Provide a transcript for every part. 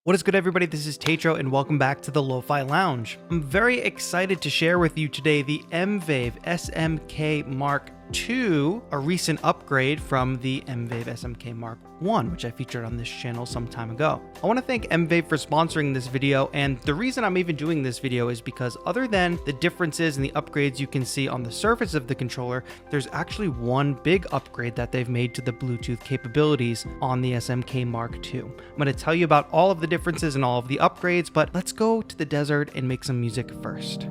What is good, everybody? This is TAETRO and welcome back to the Lo-Fi Lounge. I'm very excited to share with you today the MVAVE SMK Mark II, a recent upgrade from the MVAVE SMK Mark I, which I featured on this channel some time ago. I want to thank MVAVE for sponsoring this video, and the reason I'm even doing this video is because other than the differences and the upgrades you can see on the surface of the controller, there's actually one big upgrade that they've made to the Bluetooth capabilities on the SMK Mark II. I'm going to tell you about all of the differences and all of the upgrades, but let's go to the desert and make some music first.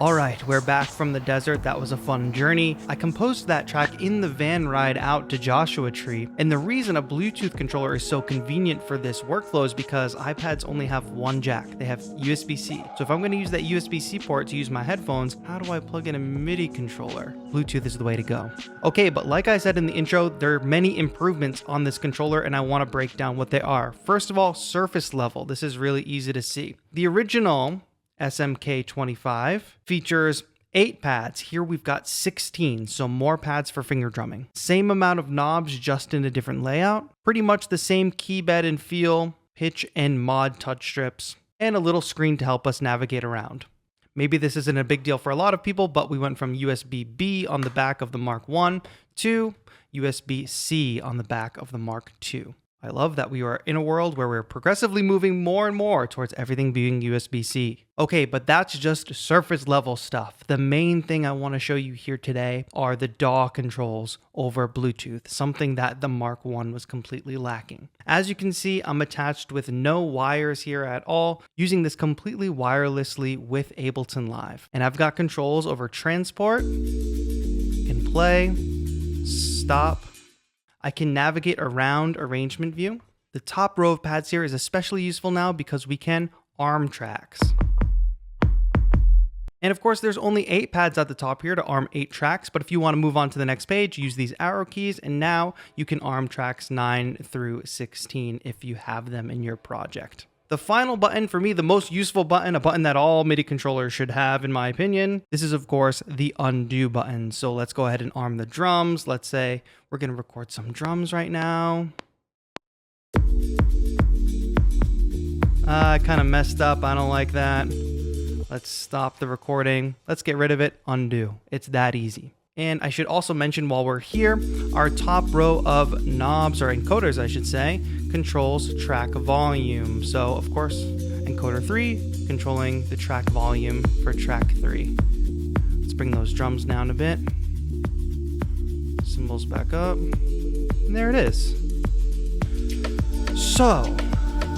Alright, we're back from the desert. That was a fun journey. I composed that track in the van ride out to Joshua Tree, and the reason a Bluetooth controller is so convenient for this workflow is because iPads only have one jack. They have USB-C. So if I'm going to use that USB-C port to use my headphones, how do I plug in a MIDI controller? Bluetooth is the way to go. Okay, but like I said in the intro, there are many improvements on this controller, and I want to break down what they are. First of all, surface level. This is really easy to see. The original SMK 25 features 8 pads. Here we've got 16, so more pads for finger drumming. Same amount of knobs, just in a different layout. Pretty much the same key bed and feel, pitch and mod touch strips, and a little screen to help us navigate around. Maybe this isn't a big deal for a lot of people, but we went from USB-B on the back of the Mark I to USB-C on the back of the Mark II. I love that we are in a world where we're progressively moving more and more towards everything being USB-C. Okay, but that's just surface level stuff. The main thing I want to show you here today are the DAW controls over Bluetooth, something that the Mark I was completely lacking. As you can see, I'm attached with no wires here at all, using this completely wirelessly with Ableton Live. And I've got controls over transport, can play, stop, I can navigate around arrangement view. The top row of pads here is especially useful now because we can arm tracks. And of course, there's only 8 pads at the top here to arm 8 tracks, but if you want to move on to the next page, use these arrow keys, and now you can arm tracks 9 through 16 if you have them in your project. The final button, for me, the most useful button, a button that all MIDI controllers should have, in my opinion, this is, of course, the undo button. So let's go ahead and arm the drums. Let's say we're going to record some drums right now. I kind of messed up. I don't like that. Let's stop the recording. Let's get rid of it. Undo. It's that easy. And I should also mention while we're here, our top row of knobs, or encoders I should say, controls track volume. So of course, encoder 3 controlling the track volume for track 3. Let's bring those drums down a bit. Cymbals back up. And there it is. So,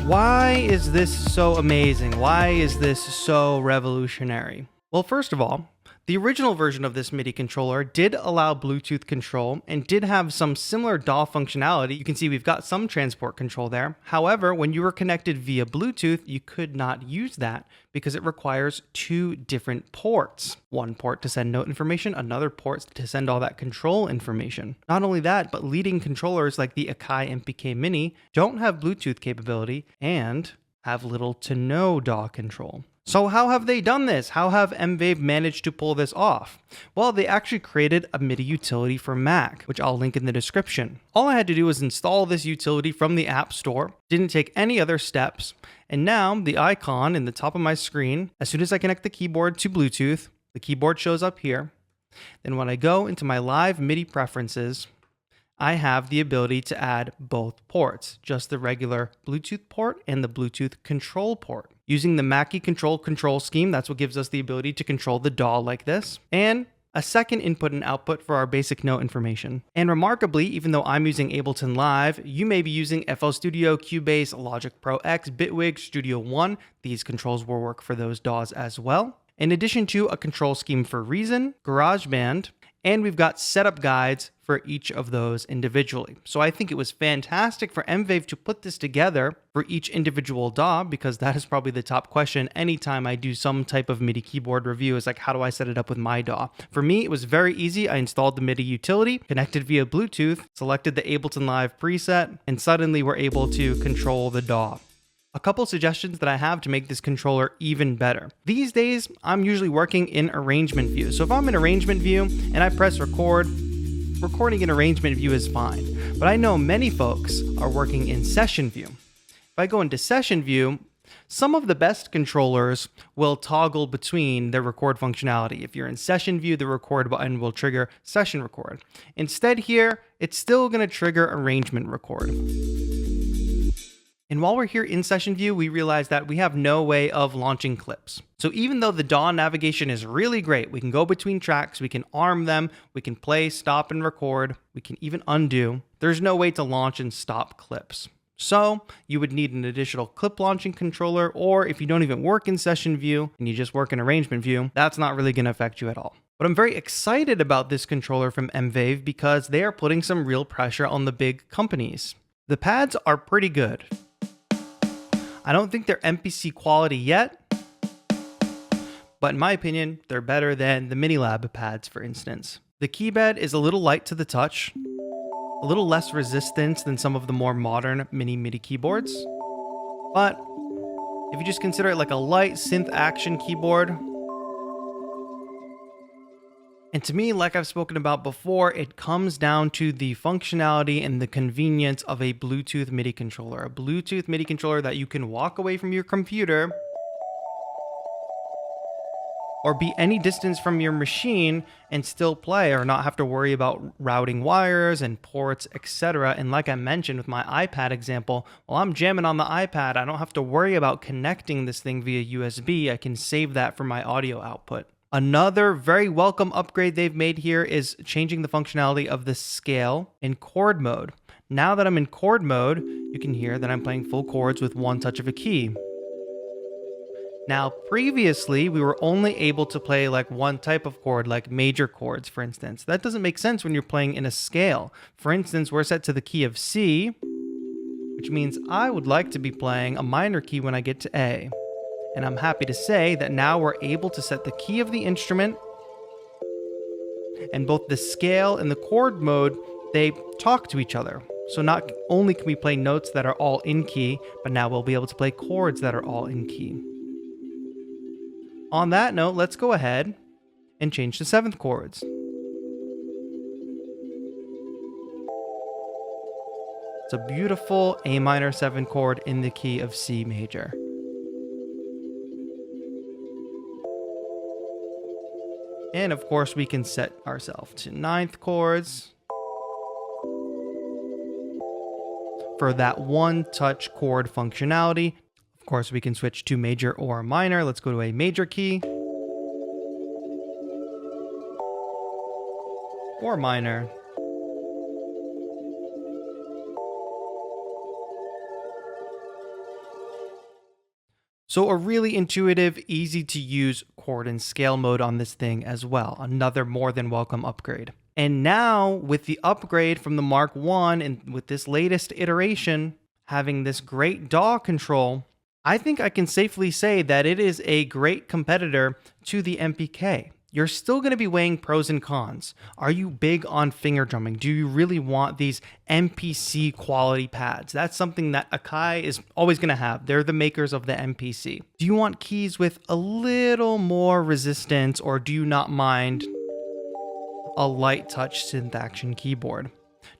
why is this so amazing? Why is this so revolutionary? Well, first of all, the original version of this MIDI controller did allow Bluetooth control and did have some similar DAW functionality. You can see we've got some transport control there. However, when you were connected via Bluetooth, you could not use that because it requires 2 different ports. One port to send note information, another port to send all that control information. Not only that, but leading controllers like the AKAI MPK Mini don't have Bluetooth capability and have little to no DAW control. So how have they done this? How have MVAVE managed to pull this off? Well, they actually created a MIDI utility for Mac, which I'll link in the description. All I had to do was install this utility from the App Store, didn't take any other steps, and now the icon in the top of my screen, as soon as I connect the keyboard to Bluetooth, the keyboard shows up here. Then when I go into my live MIDI preferences, I have the ability to add both ports, just the regular Bluetooth port and the Bluetooth control port. Using the Mackie control scheme, that's what gives us the ability to control the DAW like this, and a second input and output for our basic note information. And remarkably, even though I'm using Ableton Live, you may be using FL Studio, Cubase, Logic Pro X, Bitwig, Studio One. These controls will work for those DAWs as well. In addition to a control scheme for Reason, GarageBand, and we've got setup guides for each of those individually. So I think it was fantastic for MVAVE to put this together for each individual DAW, because that is probably the top question anytime I do some type of MIDI keyboard review, is like, how do I set it up with my DAW? For me, it was very easy. I installed the MIDI utility, connected via Bluetooth, selected the Ableton Live preset, and suddenly we're able to control the DAW. A couple suggestions that I have to make this controller even better. These days, I'm usually working in arrangement view. So if I'm in arrangement view and I press record, recording in arrangement view is fine. But I know many folks are working in session view. If I go into session view, some of the best controllers will toggle between their record functionality. If you're in session view, the record button will trigger session record. Instead here, it's still going to trigger arrangement record. And while we're here in session view, we realize that we have no way of launching clips. So even though the DAW navigation is really great, we can go between tracks, we can arm them, we can play, stop, and record, we can even undo, there's no way to launch and stop clips. So you would need an additional clip launching controller, or if you don't even work in session view and you just work in arrangement view, that's not really going to affect you at all. But I'm very excited about this controller from MVAVE because they are putting some real pressure on the big companies. The pads are pretty good. I don't think they're MPC quality yet, but in my opinion, they're better than the Minilab pads, for instance. The keybed is a little light to the touch, a little less resistance than some of the more modern mini MIDI keyboards, but if you just consider it like a light synth action keyboard, and to me, like I've spoken about before, it comes down to the functionality and the convenience of a Bluetooth MIDI controller. A Bluetooth MIDI controller that you can walk away from your computer or be any distance from your machine and still play, or not have to worry about routing wires and ports, etc. And like I mentioned with my iPad example, while I'm jamming on the iPad, I don't have to worry about connecting this thing via USB. I can save that for my audio output. Another very welcome upgrade they've made here is changing the functionality of the scale in chord mode. Now that I'm in chord mode, you can hear that I'm playing full chords with one touch of a key. Now, previously, we were only able to play like one type of chord, like major chords, for instance. That doesn't make sense when you're playing in a scale. For instance, we're set to the key of C, which means I would like to be playing a minor key when I get to A. And I'm happy to say that now we're able to set the key of the instrument, and both the scale and the chord mode, they talk to each other. So not only can we play notes that are all in key, but now we'll be able to play chords that are all in key. On that note, let's go ahead and change to seventh chords. It's a beautiful A minor 7 chord in the key of C major. And of course, we can set ourselves to ninth chords for that one touch chord functionality. Of course, we can switch to major or minor. Let's go to a major key or minor. So a really intuitive, easy to use chord and scale mode on this thing as well. Another more than welcome upgrade. And now with the upgrade from the Mark I and with this latest iteration, having this great DAW control, I think I can safely say that it is a great competitor to the MPK. you're still going to be weighing pros and cons. Are you big on finger drumming? Do you really want these MPC quality pads? That's something that AKAI is always going to have. They're the makers of the MPC. Do you want keys with a little more resistance, or do you not mind a light touch synth action keyboard?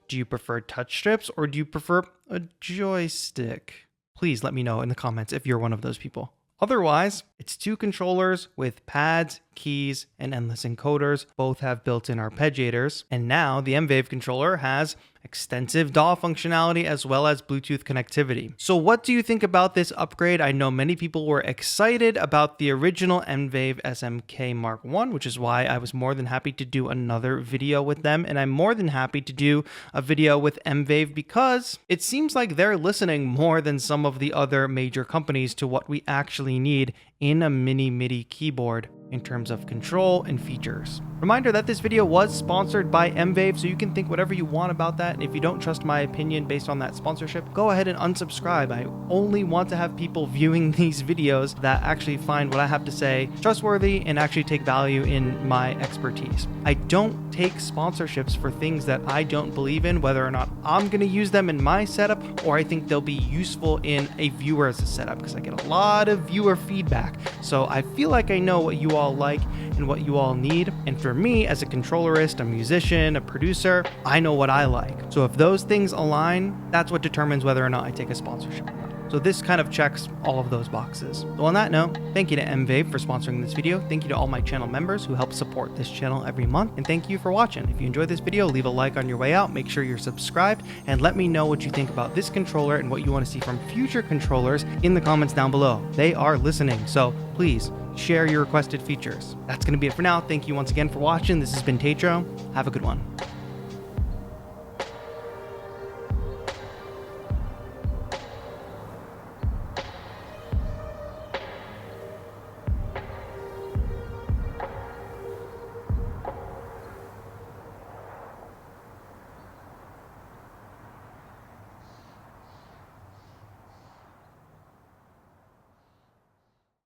Do you prefer touch strips, or do you prefer a joystick? Please let me know in the comments if you're one of those people. Otherwise, it's two controllers with pads, keys, and endless encoders. Both have built-in arpeggiators. And now the MVAVE controller has extensive DAW functionality as well as Bluetooth connectivity. So what do you think about this upgrade? I know many people were excited about the original MVAVE SMK Mark I, which is why I was more than happy to do another video with them. And I'm more than happy to do a video with MVAVE because it seems like they're listening more than some of the other major companies to what we actually need in a mini MIDI keyboard in terms of control and features. Reminder that this video was sponsored by MVAVE, so you can think whatever you want about that. And if you don't trust my opinion based on that sponsorship, go ahead and unsubscribe. I only want to have people viewing these videos that actually find what I have to say trustworthy and actually take value in my expertise. I don't take sponsorships for things that I don't believe in, whether or not I'm going to use them in my setup or I think they'll be useful in a viewer's setup, because I get a lot of viewer feedback. So I feel like I know what you all like and what you all need. And for me, as a controllerist, a musician, a producer, I know what I like. So if those things align, that's what determines whether or not I take a sponsorship. So this kind of checks all of those boxes. So on that note, thank you to MVAVE for sponsoring this video. Thank you to all my channel members who help support this channel every month. And thank you for watching. If you enjoyed this video, leave a like on your way out. Make sure you're subscribed and let me know what you think about this controller and what you want to see from future controllers in the comments down below. They are listening. So please share your requested features. That's going to be it for now. Thank you once again for watching. This has been TAETRO. Have a good one.